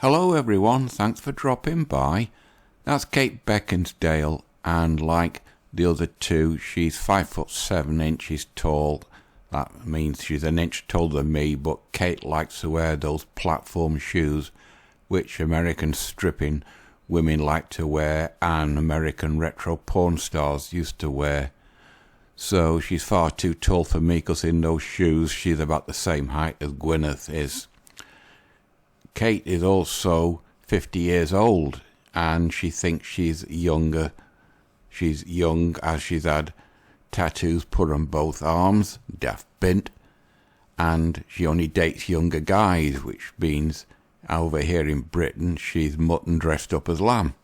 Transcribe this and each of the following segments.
Hello everyone, thanks for dropping by. That's Kate Beckinsdale, and like the other two, she's 5'7" tall. That means she's an inch taller than me, but Kate likes to wear those platform shoes which American stripping women like to wear and American retro porn stars used to wear. So she's far too tall for me, because in those shoes she's about the same height as Gwyneth is. Kate is also 50 years old, and she thinks she's younger. She's young, as she's had tattoos put on both arms, daft bint, and she only dates younger guys, which means over here in Britain she's mutton dressed up as lamb.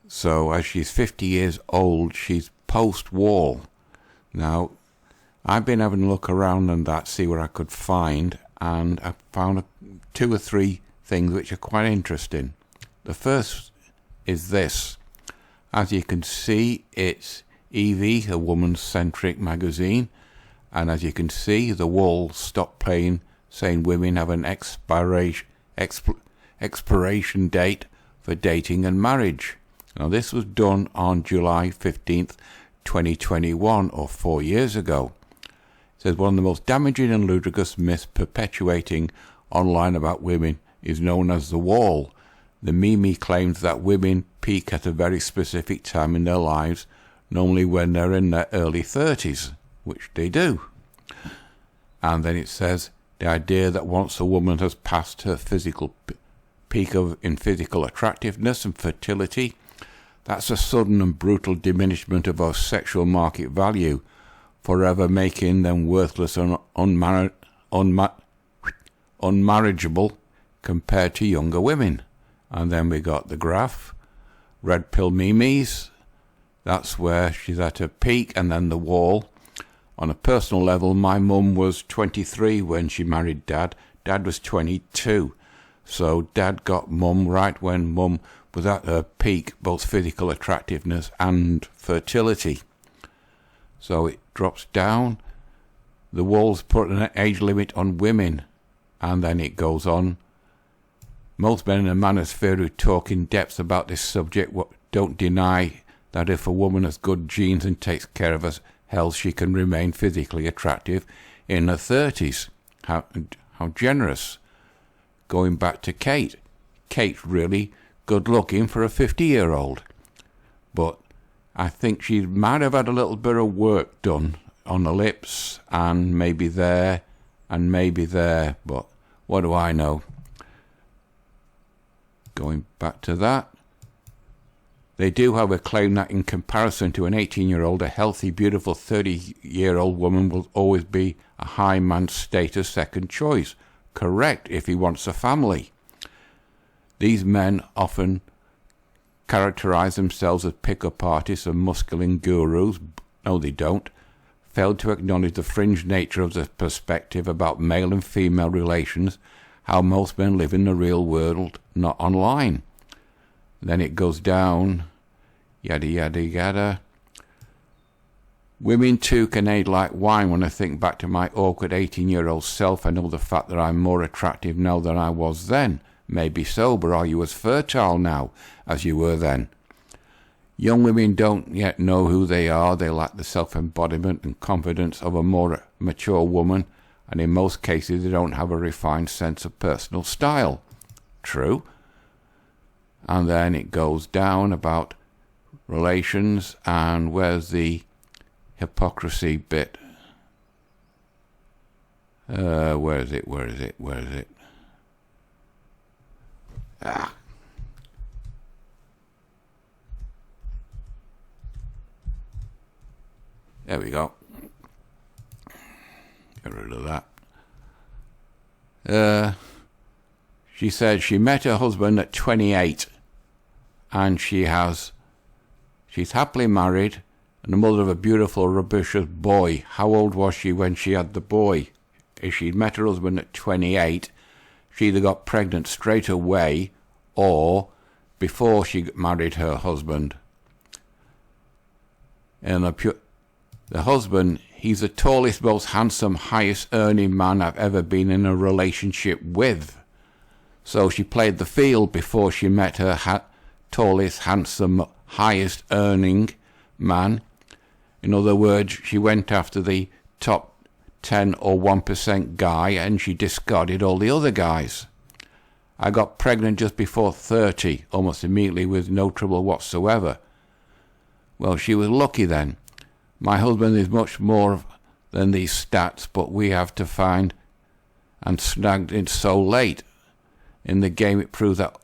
So as she's 50 years old, she's post-war. Now, I've been having a look around and see what I could find, and I found two or three things which are quite interesting. The first is this. As you can see, it's Evie, a woman-centric magazine, and as you can see, the wall stopped playing, saying women have an expiration date for dating and marriage. Now, this was done on July 15th, 2021, or 4 years ago. It says one of the most damaging and ludicrous myths perpetuating online about women is known as the wall. The Mimi claims that women peak at a very specific time in their lives, normally when they're in their early 30s, which they do. And then it says the idea that once a woman has passed her physical peak in physical attractiveness and fertility, that's a sudden and brutal diminishment of our sexual market value, forever making them worthless and unmarriageable compared to younger women. And then we got the graph, red pill Mimi's, that's where she's at her peak, and then the wall. On a personal level, my mum was 23 when she married Dad. Dad was 22. So Dad got Mum right when Mum was at her peak, both physical attractiveness and fertility. So it drops down. The wall's put an age limit on women, and then it goes on. Most men in the manosphere who talk in depth about this subject don't deny that if a woman has good genes and takes care of her health, she can remain physically attractive in her 30s. How generous. Going back to Kate. Kate's really good looking for a 50-year-old. But I think she might have had a little bit of work done on the lips, and maybe there, but what do I know? Going back to that, they do have a claim that in comparison to an 18-year-old, a healthy, beautiful 30-year-old woman will always be a high man status second choice. Correct, if he wants a family. These men often characterize themselves as pick-up artists and masculine gurus. No, they don't. Fail to acknowledge the fringe nature of the perspective about male and female relations, how most men live in the real world, not online. Then it goes down, yada yada yada. Women too can age like wine. When I think back to my awkward 18-year-old self, I know the fact that I'm more attractive now than I was then. Maybe so, but are you as fertile now as you were then? Young women don't yet know who they are. They lack the self-embodiment and confidence of a more mature woman, and in most cases they don't have a refined sense of personal style. True. And then it goes down about relations, and where's the hypocrisy bit? Where is it? Ah. There we go. Get rid of that. She said she met her husband at 28, and she's happily married and the mother of a beautiful, robust boy. How old was she when she had the boy? If she'd met her husband at 28, she either got pregnant straight away or before she married her husband. And the husband, he's the tallest, most handsome, highest earning man I've ever been in a relationship with. So she played the field before she met her tallest, handsome, highest earning man. In other words, she went after the top 10 or 1% guy and she discarded all the other guys. I got pregnant just before 30, almost immediately with no trouble whatsoever. Well, she was lucky then. My husband is much more than these stats, but we have to find and snagged it so late. In the game it proves that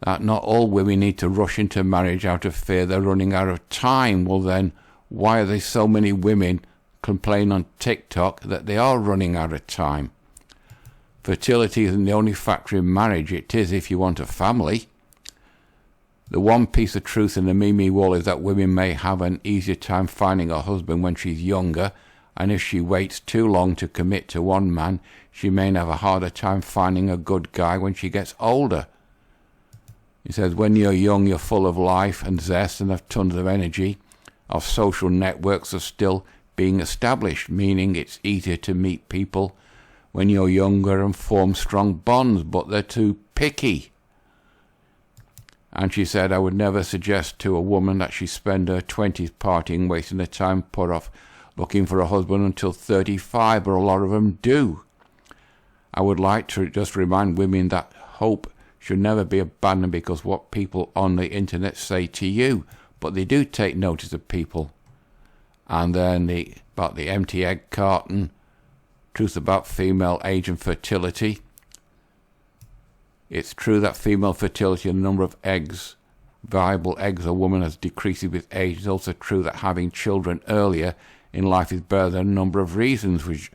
not all women need to rush into marriage out of fear they're running out of time. Well then, why are there so many women complain on TikTok that they are running out of time? Fertility isn't the only factor in marriage. It is if you want a family. The one piece of truth in the Mimi wall is that women may have an easier time finding a husband when she's younger, and if she waits too long to commit to one man, she may have a harder time finding a good guy when she gets older. He says, when you're young, you're full of life and zest and have tons of energy. Our social networks are still being established, meaning it's easier to meet people when you're younger and form strong bonds, but they're too picky. And she said, I would never suggest to a woman that she spend her 20s partying, wasting her time, put off looking for a husband until 35, but a lot of them do. I would like to just remind women that hope should never be abandoned because what people on the internet say to you, but they do take notice of people. And then about the empty egg carton, truth about female age and fertility. It's true that female fertility and the number of eggs, viable eggs a woman has decreased with age. It's also true that having children earlier in life is better than a number of reasons, which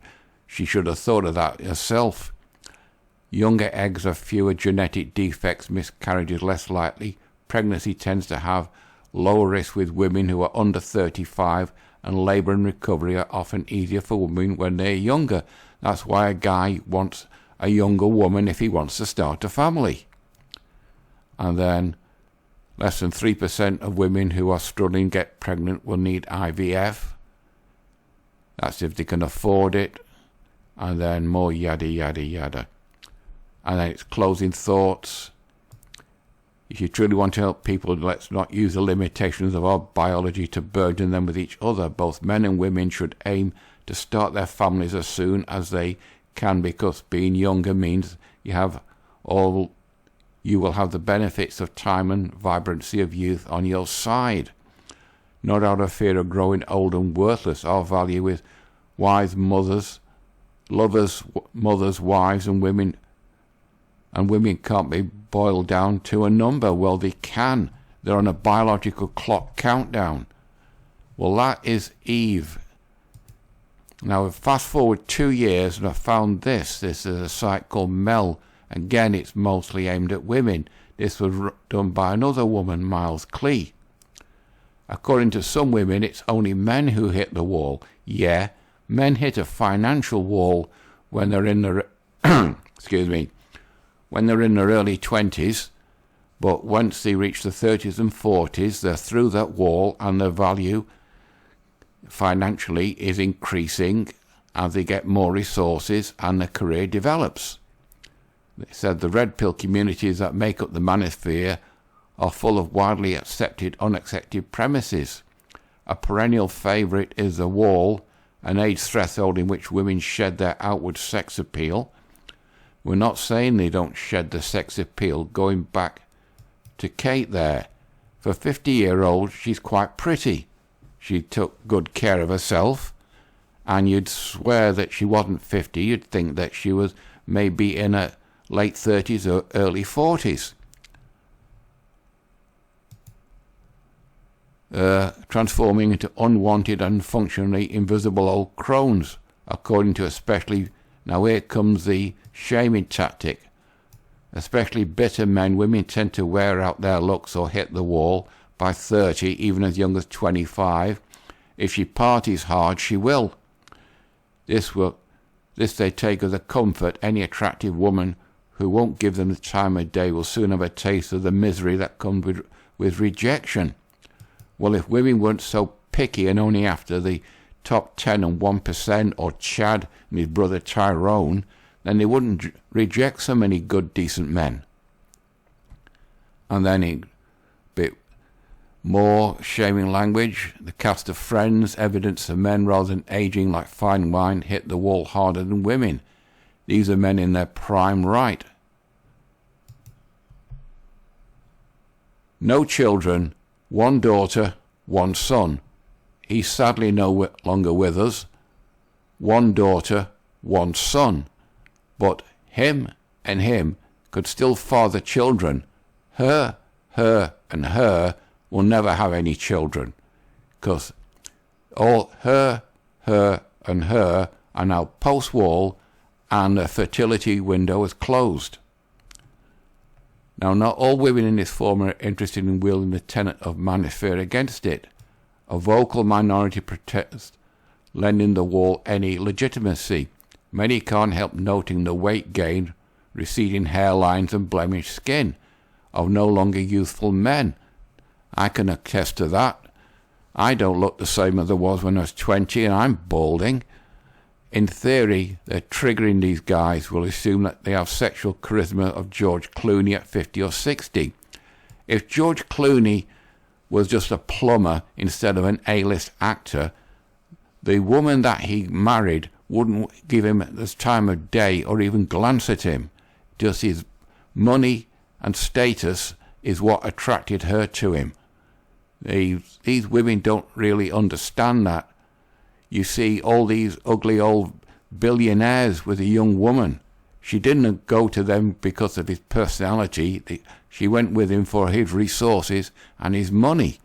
she should have thought of that herself. Younger eggs have fewer genetic defects, miscarriages less likely. Pregnancy tends to have lower risk with women who are under 35, and labour and recovery are often easier for women when they're younger. That's why a guy wants a younger woman if he wants to start a family. And then less than 3% of women who are struggling to get pregnant will need IVF. That's if they can afford it. And then more yada yada yada. And then it's closing thoughts. If you truly want to help people, let's not use the limitations of our biology to burden them with each other. Both men and women should aim to start their families as soon as they can, because being younger means you will have the benefits of time and vibrancy of youth on your side. Not out of fear of growing old and worthless. Our value is wise mothers, lovers, mothers, wives, and women. And women can't be boiled down to a number. Well, they can. They're on a biological clock countdown. Well, that is Eve. Now, fast forward 2 years and I found this. This is a site called Mel. Again, it's mostly aimed at women. This was done by another woman, Miles Clee. According to some women, it's only men who hit the wall. Yeah, men hit a financial wall when they're in their when they're in their early 20s, but once they reach the 30s and 40s, they're through that wall and their value financially is increasing as they get more resources and their career develops. They said the red pill communities that make up the manosphere are full of widely accepted, unaccepted premises. A perennial favourite is the wall, an age threshold in which women shed their outward sex appeal. We're not saying they don't shed the sex appeal. Going back to Kate there, for 50-year-old, she's quite pretty. She took good care of herself, and you'd swear that she wasn't 50. You'd think that she was maybe in her late 30s or early 40s. Transforming into unwanted and functionally invisible old crones, according to especially, now here comes the shaming tactic, especially bitter men. Women tend to wear out their looks or hit the wall by 30, even as young as 25. If she parties hard, she will. This they take as a comfort. Any attractive woman who won't give them the time of day will soon have a taste of the misery that comes with rejection. Well, if women weren't so picky and only after the top 10 and 1% or Chad and his brother Tyrone, then they wouldn't reject so many good, decent men. And then a bit more shaming language. The cast of Friends, evidence of men rather than aging like fine wine, hit the wall harder than women. These are men in their prime right. No children, one daughter, one son. He's sadly no longer with us. One daughter, one son. But him and him could still father children. Her, and her will never have any children, because all her, and her are now post-war, and their fertility window is closed. Now, not all women in this form are interested in wielding the tenet of manosphere against it. A vocal minority protests, lending the wall any legitimacy. Many can't help noting the weight gain, receding hairlines and blemished skin of no longer youthful men. I can attest to that. I don't look the same as I was when I was 20, and I'm balding. In theory, they're triggering these guys will assume that they have sexual charisma of George Clooney at 50 or 60. If George Clooney was just a plumber instead of an A-list actor, the woman that he married wouldn't give him the time of day or even glance at him. Just his money and status is what attracted her to him. These women don't really understand that. You see all these ugly old billionaires with a young woman. She didn't go to them because of his personality. She went with him for his resources and his money.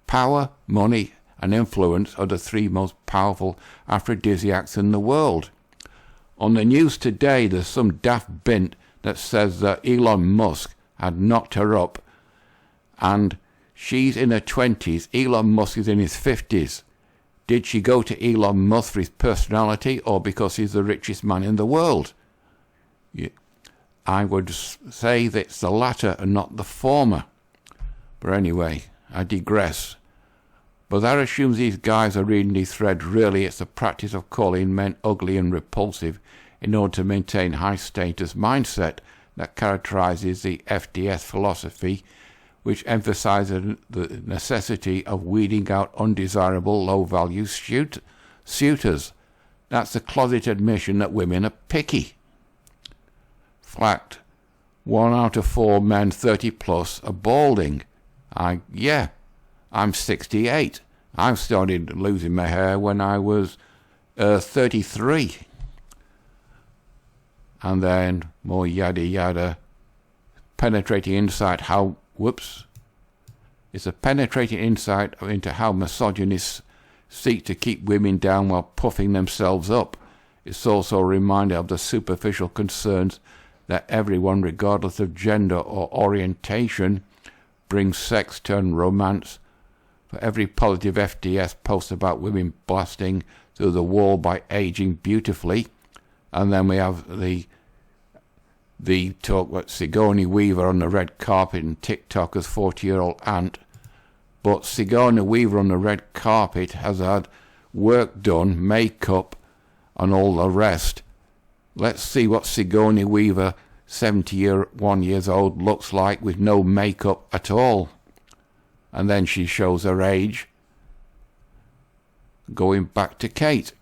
Power, money, and influence are the three most powerful aphrodisiacs in the world. On the news today, there's some daft bint that says that Elon Musk had knocked her up, and she's in her 20s. Elon Musk is in his 50s. Did she go to Elon Musk for his personality or because he's the richest man in the world? I would say that it's the latter and not the former. But anyway, I digress. But that assumes these guys are reading these threads. Really, it's the practice of calling men ugly and repulsive in order to maintain high-status mindset that characterizes the FDS philosophy, which emphasizes the necessity of weeding out undesirable, low-value suitors. That's the closet admission that women are picky. Fact, 1 out of 4 men 30 plus are balding. I'm 68. I started losing my hair when I was 33. And then more yada yada. Penetrating insight It's a penetrating insight into how misogynists seek to keep women down while puffing themselves up. It's also a reminder of the superficial concerns that everyone, regardless of gender or orientation, brings sex to romance. For every positive FDS post about women blasting through the wall by aging beautifully, and then we have the talk about Sigourney Weaver on the red carpet and TikTok as 40-year-old aunt. But Sigourney Weaver on the red carpet has had work done, makeup, and all the rest. Let's see what Sigourney Weaver, 71 years old, looks like with no makeup at all. And then she shows her age. Going back to Kate.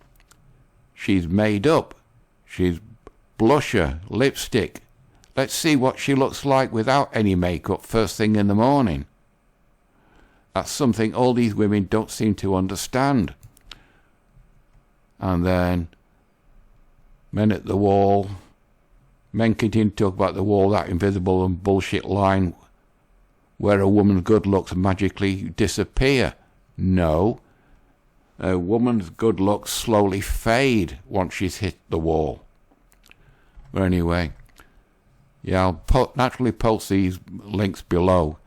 She's made up. She's blusher, lipstick. Let's see what she looks like without any makeup first thing in the morning. That's something all these women don't seem to understand. And then men at the wall. Men continue to talk about the wall, that invisible and bullshit line where a woman's good looks magically disappear. No. A woman's good looks slowly fade once she's hit the wall. But anyway, I'll naturally post these links below.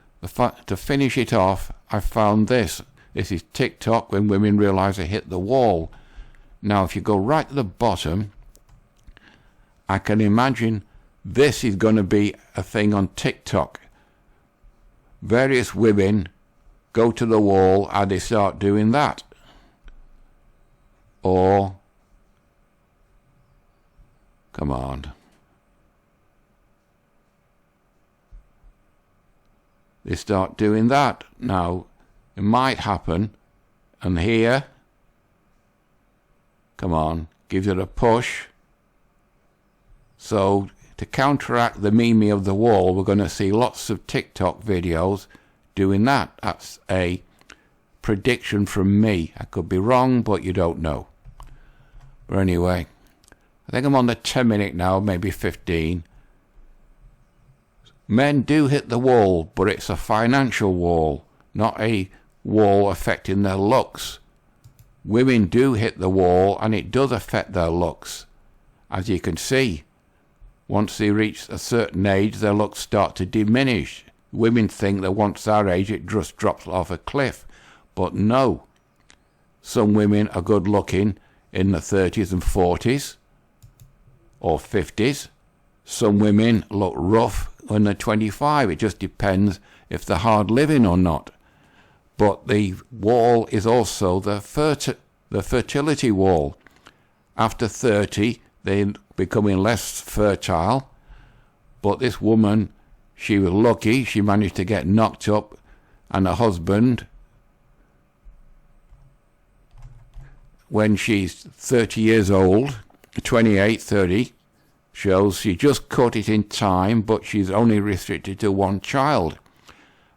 To finish it off, I found this. This is TikTok when women realize they hit the wall. Now, if you go right to the bottom, I can imagine this is going to be a thing on TikTok. Various women go to the wall and they start doing that. Or Come on. They start doing that. Now, it might happen. And here, come on, gives it a push. So, to counteract the meme of the wall, we're going to see lots of TikTok videos doing that. That's a prediction from me. I could be wrong, but you don't know. But anyway, I think I'm on the 10-minute now, maybe 15. Men do hit the wall, but it's a financial wall, not a wall affecting their looks. Women do hit the wall, and it does affect their looks. As you can see, once they reach a certain age, their looks start to diminish. Women think that once that age, it just drops off a cliff. But no. Some women are good looking in the 30s and 40s or 50s. Some women look rough when they're 25. It just depends if they're hard living or not. But the wall is also the fertility wall. After 30, they're becoming less fertile. But this woman, she was lucky. She managed to get knocked up, and her husband, when she's 30 years old, 28, 30, shows she just cut it in time, but she's only restricted to one child.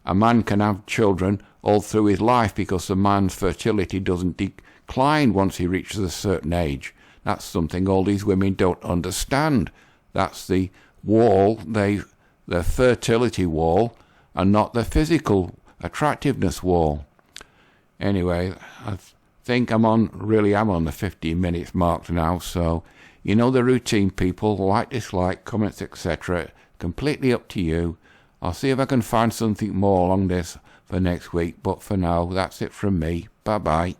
A man can have children all through his life because a man's fertility doesn't decline once he reaches a certain age. That's something all these women don't understand. That's the wall, the fertility wall, and not the physical attractiveness wall. Anyway, I think I'm on the 15 minutes mark now, so you know the routine, people. Like, dislike, comments, etc. Completely up to you. I'll see if I can find something more along this for next week, but for now, that's it from me. Bye-bye.